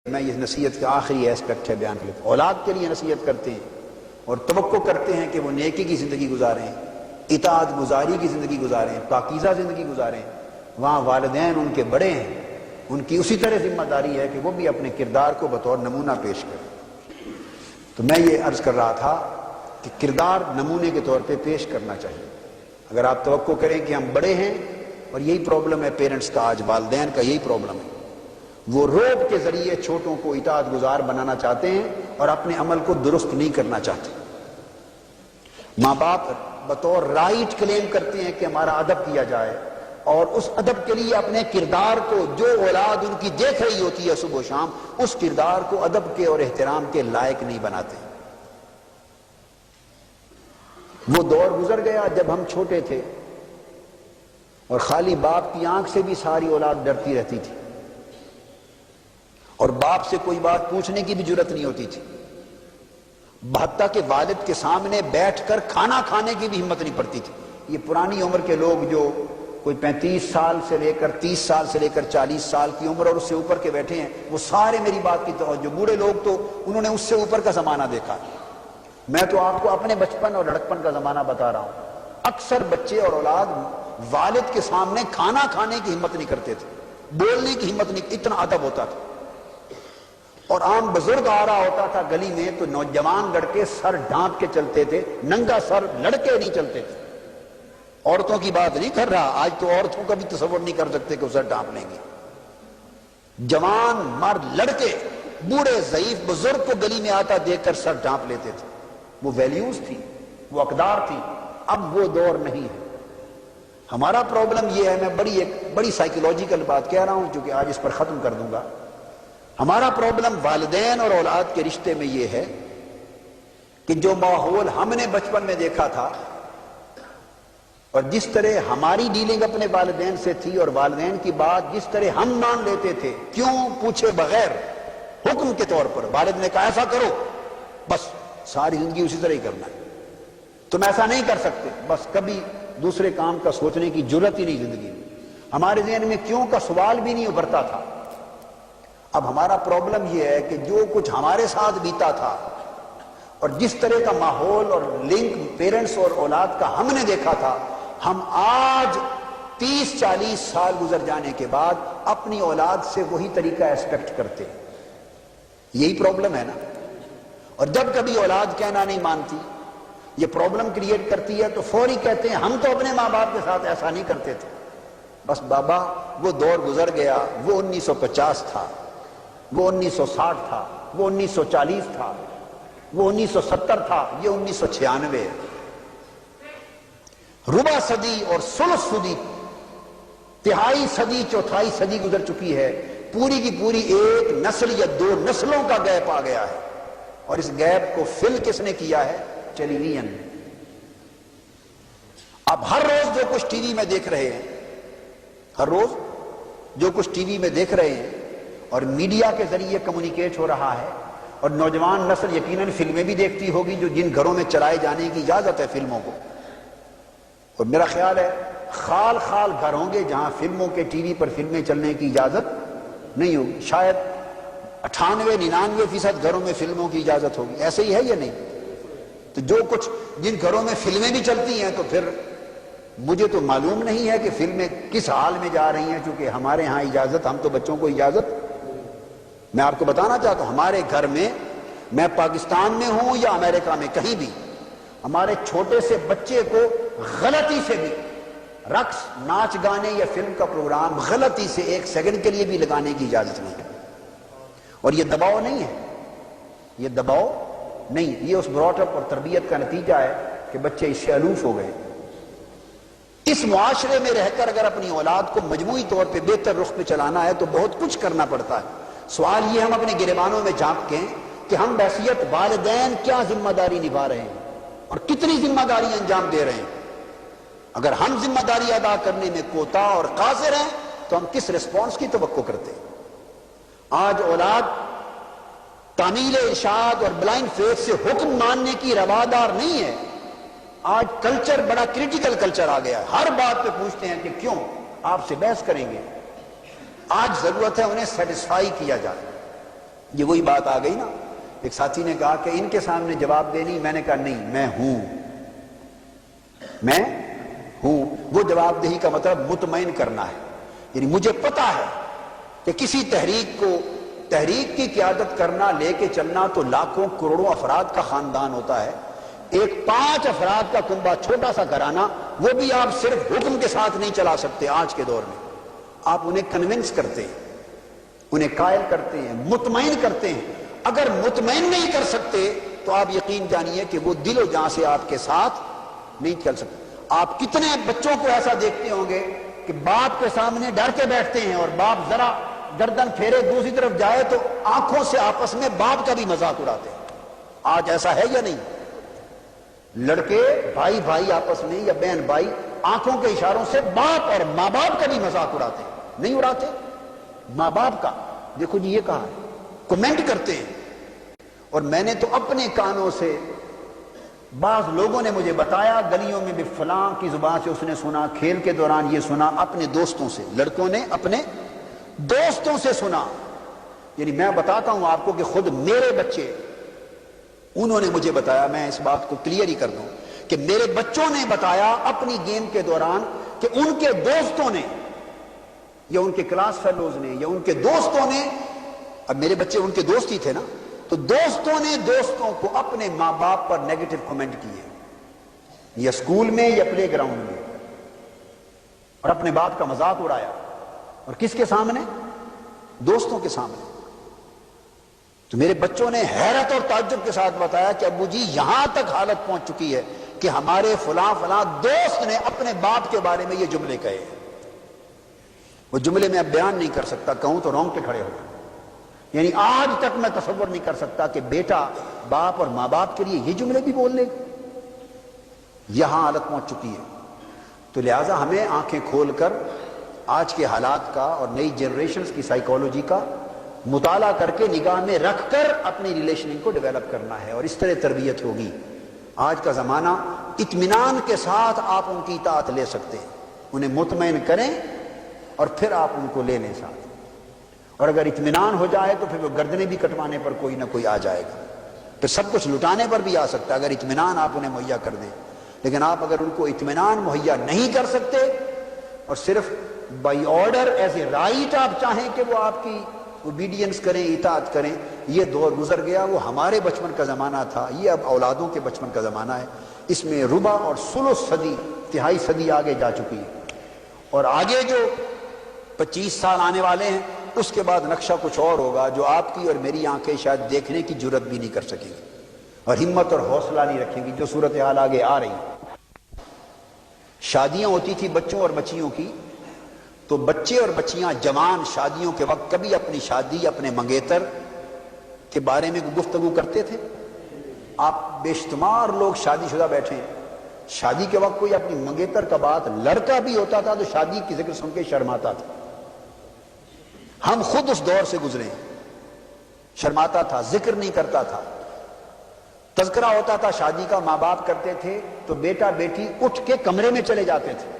میں یہ نصیحت کا آخری ایسپیکٹ ہے بیان کرتا ہوں۔ اولاد کے لیے نصیحت کرتے ہیں اور توقع کرتے ہیں کہ وہ نیکی کی زندگی گزاریں، اطاعت گزاری کی زندگی گزاریں، پاکیزہ زندگی گزاریں۔ وہاں والدین ان کے بڑے ہیں، ان کی اسی طرح ذمہ داری ہے کہ وہ بھی اپنے کردار کو بطور نمونہ پیش کریں۔ تو میں یہ عرض کر رہا تھا کہ کردار نمونے کے طور پہ پیش کرنا چاہیے۔ اگر آپ توقع کریں کہ ہم بڑے ہیں، اور یہی پرابلم ہے پیرنٹس کا، آج والدین کا یہی پرابلم ہے، وہ روب کے ذریعے چھوٹوں کو اطاعت گزار بنانا چاہتے ہیں اور اپنے عمل کو درست نہیں کرنا چاہتے۔ ماں باپ بطور رائٹ کلیم کرتے ہیں کہ ہمارا ادب کیا جائے، اور اس ادب کے لیے اپنے کردار کو جو اولاد ان کی دیکھ رہی ہوتی ہے صبح و شام، اس کردار کو ادب کے اور احترام کے لائق نہیں بناتے۔ وہ دور گزر گیا جب ہم چھوٹے تھے اور خالی باپ کی آنکھ سے بھی ساری اولاد ڈرتی رہتی تھی، اور باپ سے کوئی بات پوچھنے کی بھی جرت نہیں ہوتی تھی، حتیٰ کہ والد کے سامنے بیٹھ کر کھانا کھانے کی بھی ہمت نہیں پڑتی تھی۔ یہ پرانی عمر کے لوگ جو کوئی 35 سال سے لے کر 30 سال سے لے کر 40 سال کی عمر اور اس سے اوپر کے بیٹھے ہیں، وہ سارے میری بات کی توجہ، بوڑھے لوگ تو انہوں نے اس سے اوپر کا زمانہ دیکھا۔ میں تو آپ کو اپنے بچپن اور لڑکپن کا زمانہ بتا رہا ہوں۔ اکثر بچے اور اولاد والد کے سامنے کھانا کھانے کی ہمت نہیں کرتے تھے، بولنے کی ہمت نہیں، اتنا ادب ہوتا تھا۔ اور عام بزرگ آ رہا ہوتا تھا گلی میں تو نوجوان لڑکے سر ڈھانپ کے چلتے تھے، ننگا سر لڑکے نہیں چلتے تھے۔ عورتوں کی بات نہیں کر رہا، آج تو عورتوں کا بھی تصور نہیں کر سکتے کہ وہ سر ڈھانپ لیں گے۔ جوان مرد لڑکے بوڑھے ضعیف بزرگ کو گلی میں آتا دیکھ کر سر ڈھانپ لیتے تھے۔ وہ ویلیوز تھی، وہ اقدار تھی۔ اب وہ دور نہیں ہے۔ ہمارا پرابلم یہ ہے، میں ایک بڑی سائیکولوجیکل بات کہہ رہا ہوں چونکہ آج اس پر ختم کر دوں گا۔ ہمارا پرابلم والدین اور اولاد کے رشتے میں یہ ہے کہ جو ماحول ہم نے بچپن میں دیکھا تھا اور جس طرح ہماری ڈیلنگ اپنے والدین سے تھی، اور والدین کی بات جس طرح ہم مان لیتے تھے کیوں پوچھے بغیر، حکم کے طور پر والد نے کہا ایسا کرو، بس ساری زندگی اسی طرح ہی کرنا ہے، تم ایسا نہیں کر سکتے، بس کبھی دوسرے کام کا سوچنے کی جرت ہی نہیں زندگی میں۔ ہمارے ذہن میں کیوں کا سوال بھی نہیں ابھرتا تھا۔ اب ہمارا پرابلم یہ ہے کہ جو کچھ ہمارے ساتھ بیتا تھا اور جس طرح کا ماحول اور لنک پیرنٹس اور اولاد کا ہم نے دیکھا تھا، ہم آج 30-40 سال گزر جانے کے بعد اپنی اولاد سے وہی طریقہ ایکسپیکٹ کرتے ہیں۔ یہی پرابلم ہے نا۔ اور جب کبھی اولاد کہنا نہیں مانتی، یہ پرابلم کریٹ کرتی ہے، تو فوری کہتے ہیں ہم تو اپنے ماں باپ کے ساتھ ایسا نہیں کرتے تھے۔ بس بابا وہ دور گزر گیا، وہ 1950 تھا، وہ 1960 تھا، وہ 1940 تھا، وہ 1970 تھا، یہ 1996 ہے۔ ربع صدی اور ثلث صدی، تہائی صدی چوتھائی صدی گزر چکی ہے، پوری کی پوری ایک نسل یا دو نسلوں کا گیپ آ گیا ہے، اور اس گیپ کو فل کس نے کیا ہے؟ ٹیلی ویژن۔ اب ہر روز جو کچھ ٹی وی میں دیکھ رہے ہیں، ہر روز جو کچھ ٹی وی میں دیکھ رہے ہیں اور میڈیا کے ذریعے کمیونیکیٹ ہو رہا ہے، اور نوجوان نسل یقیناً فلمیں بھی دیکھتی ہوگی جو جن گھروں میں چلائے جانے کی اجازت ہے فلموں کو، اور میرا خیال ہے خال خال گھر ہوں گے جہاں فلموں کے ٹی وی پر فلمیں چلنے کی اجازت نہیں ہوگی، شاید 98-99% گھروں میں فلموں کی اجازت ہوگی۔ ایسے ہی ہے یا نہیں؟ تو جو کچھ جن گھروں میں فلمیں بھی چلتی ہیں، تو پھر مجھے تو معلوم نہیں ہے کہ فلمیں کس حال میں جا رہی ہیں، چونکہ ہمارے ہاں اجازت، ہم تو بچوں کو اجازت، میں آپ کو بتانا چاہتا ہوں ہمارے گھر میں، میں پاکستان میں ہوں یا امریکہ میں کہیں بھی، ہمارے چھوٹے سے بچے کو غلطی سے بھی رقص، ناچ گانے یا فلم کا پروگرام غلطی سے 1 سیکنڈ کے لیے بھی لگانے کی اجازت نہیں ہے۔ اور یہ دباؤ نہیں ہے، یہ دباؤ نہیں، یہ اس براٹ اپ اور تربیت کا نتیجہ ہے کہ بچے اس سے الوف ہو گئے۔ اس معاشرے میں رہ کر اگر اپنی اولاد کو مجموعی طور پہ بہتر رخ پہ چلانا ہے تو بہت کچھ کرنا پڑتا ہے۔ سوال یہ ہم اپنے گریبانوں میں جھانکیں کہ ہم بحیثیت والدین کیا ذمہ داری نبھا رہے ہیں اور کتنی ذمہ داری انجام دے رہے ہیں۔ اگر ہم ذمہ داری ادا کرنے میں کوتاہ اور قاصر ہیں تو ہم کس ریسپانس کی توقع کرتے ہیں؟ آج اولاد تعمیل ارشاد اور بلائنڈ فیتھ سے حکم ماننے کی روادار نہیں ہے۔ آج کلچر بڑا کریٹیکل کلچر آ گیا ہے، ہر بات پہ پوچھتے ہیں کہ کیوں، آپ سے بحث کریں گے۔ آج ضرورت ہے انہیں سیٹسفائی کیا جائے۔ یہ وہی بات آ گئی نا، ایک ساتھی نے کہا کہ ان کے سامنے جواب دینی، میں نے کہا نہیں، میں ہوں، میں ہوں۔ وہ جواب دہی کا مطلب مطمئن کرنا ہے، یعنی مجھے پتا ہے کہ کسی تحریک کی قیادت کرنا، لے کے چلنا تو لاکھوں کروڑوں افراد کا خاندان ہوتا ہے، ایک 5 افراد کا کنبہ، چھوٹا سا گھرانہ، وہ بھی آپ صرف حکم کے ساتھ نہیں چلا سکتے۔ آج کے دور میں آپ انہیں کنونس کرتے ہیں، انہیں قائل کرتے ہیں، مطمئن کرتے ہیں۔ اگر مطمئن نہیں کر سکتے تو آپ یقین جانیے کہ وہ دل و جان سے آپ کے ساتھ نہیں چل سکتے۔ آپ کتنے بچوں کو ایسا دیکھتے ہوں گے کہ باپ کے سامنے ڈر کے بیٹھتے ہیں، اور باپ ذرا گردن پھیرے دوسری طرف جائے تو آنکھوں سے آپس میں باپ کا بھی مذاق اڑاتے ہیں۔ آج ایسا ہے یا نہیں؟ لڑکے بھائی بھائی آپس میں یا بہن بھائی آنکھوں کے اشاروں سے باپ اور ماں باپ کا بھی مذاق اڑاتے ہیں، نہیں اڑاتے؟ ماں باپ کا دیکھو جی، یہ کہا ہے، کمنٹ کرتے ہیں۔ اور میں نے تو اپنے کانوں سے، بعض لوگوں نے مجھے بتایا گلیوں میں بھی فلاں کی زبان سے اس نے سنا، کھیل کے دوران یہ سنا، اپنے دوستوں سے، لڑکوں نے اپنے دوستوں سے سنا۔ یعنی میں بتاتا ہوں آپ کو کہ خود میرے بچے، انہوں نے مجھے بتایا، میں اس بات کو کلیئر ہی کر دوں کہ میرے بچوں نے بتایا اپنی گیم کے دوران کہ ان کے دوستوں نے یا ان کے کلاس فیلوز نے یا ان کے دوستوں نے، اب میرے بچے ان کے دوست ہی تھے نا، تو دوستوں نے دوستوں کو اپنے ماں باپ پر نیگیٹو کمنٹ کیے، یا اسکول میں یا پلے گراؤنڈ میں، اور اپنے باپ کا مذاق اڑایا، اور کس کے سامنے؟ دوستوں کے سامنے۔ تو میرے بچوں نے حیرت اور تعجب کے ساتھ بتایا کہ ابو جی یہاں تک حالت پہنچ چکی ہے کہ ہمارے فلاں فلاں دوست نے اپنے باپ کے بارے میں یہ جملے کہے ہیں۔ وہ جملے میں اب بیان نہیں کر سکتا، کہوں تو رونگٹے کھڑے ہو گئے۔ یعنی آج تک میں تصور نہیں کر سکتا کہ بیٹا باپ اور ماں باپ کے لیے یہ جملے بھی بول لے، یہاں حالت پہنچ چکی ہے۔ تو لہٰذا ہمیں آنکھیں کھول کر آج کے حالات کا اور نئی جنریشنز کی سائیکالوجی کا مطالعہ کر کے نگاہ میں رکھ کر اپنی ریلیشننگ کو ڈیولپ کرنا ہے، اور اس طرح تربیت ہوگی۔ آج کا زمانہ اطمینان کے ساتھ آپ ان کی اطاعت لے سکتے ہیں، انہیں مطمئن کریں اور پھر آپ ان کو لے لیں ساتھ، اور اگر اطمینان ہو جائے تو پھر وہ گردنیں بھی کٹوانے پر کوئی نہ کوئی آ جائے گا، پھر سب کچھ لٹانے پر بھی آ سکتا ہے اگر اطمینان آپ انہیں مہیا کر دیں۔ لیکن آپ اگر ان کو اطمینان مہیا نہیں کر سکتے اور صرف by order as a right آپ چاہیں کہ وہ آپ کی اوبیڈینس کریں، اطاعت کریں، یہ دور گزر گیا۔ وہ ہمارے بچپن کا زمانہ تھا، یہ اب اولادوں کے بچپن کا زمانہ ہے۔ اس میں ربع اور ثلث صدی، تہائی صدی آگے جا چکی ہے، اور آگے جو 25 سال آنے والے ہیں اس کے بعد نقشہ کچھ اور ہوگا جو آپ کی اور میری آنکھیں شاید دیکھنے کی جرت بھی نہیں کر سکیں گی، اور ہمت اور حوصلہ نہیں رکھیں گی، جو صورتحال آگے آ رہی ہے۔ شادیاں ہوتی تھی بچوں اور بچیوں کی، تو بچے اور بچیاں جوان شادیوں کے وقت کبھی اپنی شادی، اپنے منگیتر کے بارے میں گفتگو کرتے تھے؟ آپ بے شمار لوگ شادی شدہ بیٹھے ہیں، شادی کے وقت کوئی اپنی منگیتر کا بات، لڑکا بھی ہوتا تھا تو شادی کی ذکر سن کے شرماتا تھا۔ ہم خود اس دور سے گزرے ہیں، شرماتا تھا، ذکر نہیں کرتا تھا۔ تذکرہ ہوتا تھا شادی کا، ماں باپ کرتے تھے تو بیٹا بیٹی اٹھ کے کمرے میں چلے جاتے تھے،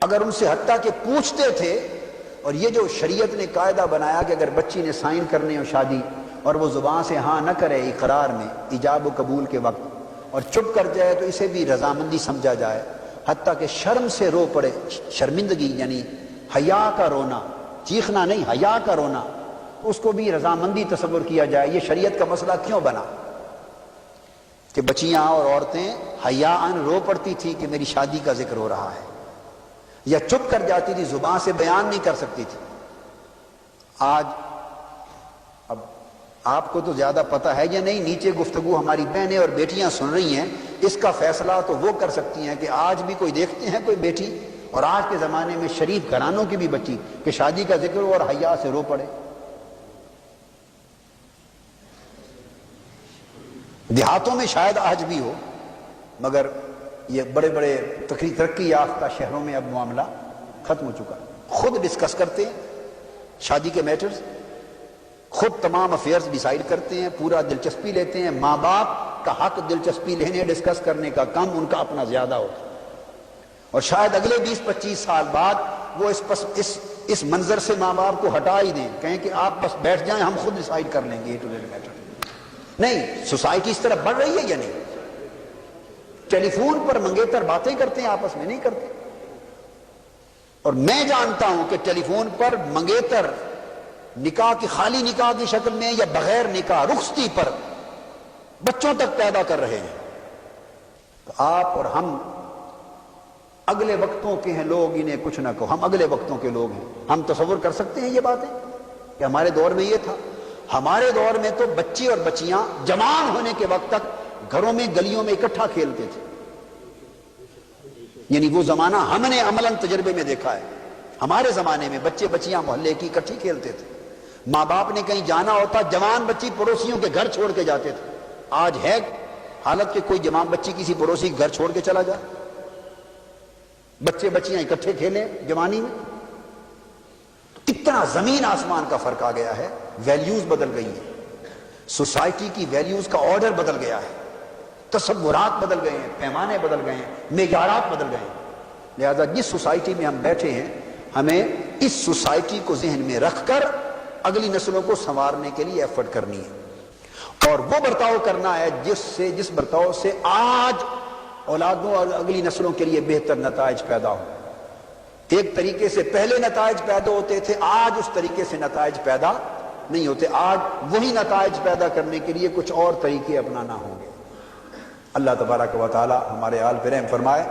اگر ان سے حتیٰ کہ پوچھتے تھے۔ اور یہ جو شریعت نے قاعدہ بنایا کہ اگر بچی نے سائن کرنے ہو شادی اور وہ زبان سے ہاں نہ کرے اقرار میں ایجاب و قبول کے وقت، اور چپ کر جائے تو اسے بھی رضامندی سمجھا جائے، حتیٰ کہ شرم سے رو پڑے، شرمندگی یعنی حیا کا رونا، چیخنا نہیں، حیا کا رونا، اس کو بھی رضامندی تصور کیا جائے۔ یہ شریعت کا مسئلہ کیوں بنا کہ بچیاں اور عورتیں حیاءً رو پڑتی تھی کہ میری شادی کا ذکر ہو رہا ہے، یا چپ کر جاتی تھی، زبان سے بیان نہیں کر سکتی تھی۔ آج اب آپ کو تو زیادہ پتہ ہے یا نہیں، نیچے گفتگو ہماری بہنیں اور بیٹیاں سن رہی ہیں، اس کا فیصلہ تو وہ کر سکتی ہیں کہ آج بھی کوئی دیکھتے ہیں کوئی بیٹی، اور آج کے زمانے میں شریف گھرانوں کی بھی بچی کہ شادی کا ذکر ہو اور حیا سے رو پڑے۔ دیہاتوں میں شاید آج بھی ہو، مگر یہ بڑے بڑے ترقی یافتہ شہروں میں اب معاملہ ختم ہو چکا۔ خود ڈسکس کرتے ہیں شادی کے میٹرز، خود تمام افیئرز ڈیسائیڈ کرتے ہیں، پورا دلچسپی لیتے ہیں۔ ماں باپ کا حق دلچسپی لینے، ڈسکس کرنے کا کم ان کا اپنا زیادہ ہوتا ہے، اور شاید اگلے 20-25 سال بعد وہ اس اس منظر سے ماں باپ کو ہٹا ہی دیں، کہیں کہ آپ بس بیٹھ جائیں، ہم خود ڈیسائیڈ کر لیں گے ٹو دیٹ میٹر۔ نہیں، سوسائٹی اس طرف بڑھ رہی ہے یا نہیں؟ ٹیلی فون پر منگیتر باتیں کرتے ہیں، آپس میں نہیں کرتے۔ اور میں جانتا ہوں کہ ٹیلی فون پر منگیتر نکاح کی، خالی نکاح کی شکل میں یا بغیر نکاح رخصتی پر بچوں تک پیدا کر رہے ہیں۔ تو آپ اور ہم اگلے وقتوں کے ہیں لوگ، انہیں کچھ نہ کہو، ہم اگلے وقتوں کے لوگ ہیں۔ ہم تصور کر سکتے ہیں یہ باتیں کہ ہمارے دور میں یہ تھا؟ ہمارے دور میں تو بچے اور بچیاں جوان ہونے کے وقت تک گھروں میں گلیوں میں اکٹھا کھیلتے تھے، یعنی وہ زمانہ ہم نے عملاً تجربے میں دیکھا ہے۔ ہمارے زمانے میں بچے بچیاں محلے کی اکٹھی کھیلتے تھے، ماں باپ نے کہیں جانا ہوتا جوان بچی پڑوسیوں کے گھر چھوڑ کے جاتے تھے۔ آج ہے حالت کہ کوئی جوان بچی کسی پڑوسی کے گھر چھوڑ کے چلا جائے؟ بچے بچیاں اکٹھے کھیلیں جوانی میں؟ اتنا زمین آسمان کا فرق آ گیا ہے، ویلیوز بدل گئی ہیں، سوسائٹی کی ویلیوز کا آرڈر بدل گیا ہے، تصورات بدل گئے ہیں، پیمانے بدل گئے ہیں، معیارات بدل گئے ہیں۔ لہذا جس سوسائٹی میں ہم بیٹھے ہیں، ہمیں اس سوسائٹی کو ذہن میں رکھ کر اگلی نسلوں کو سنوارنے کے لیے ایفرٹ کرنی ہے، اور وہ برتاؤ کرنا ہے جس برتاؤ سے آج اولادوں اور اگلی نسلوں کے لیے بہتر نتائج پیدا ہوں۔ ایک طریقے سے پہلے نتائج پیدا ہوتے تھے، آج اس طریقے سے نتائج پیدا نہیں ہوتے۔ آج وہی نتائج پیدا کرنے کے لیے کچھ اور طریقے اپنانا ہوں گے۔ اللہ تبارک و تعالی ہمارے حال پہ رحم فرمائے۔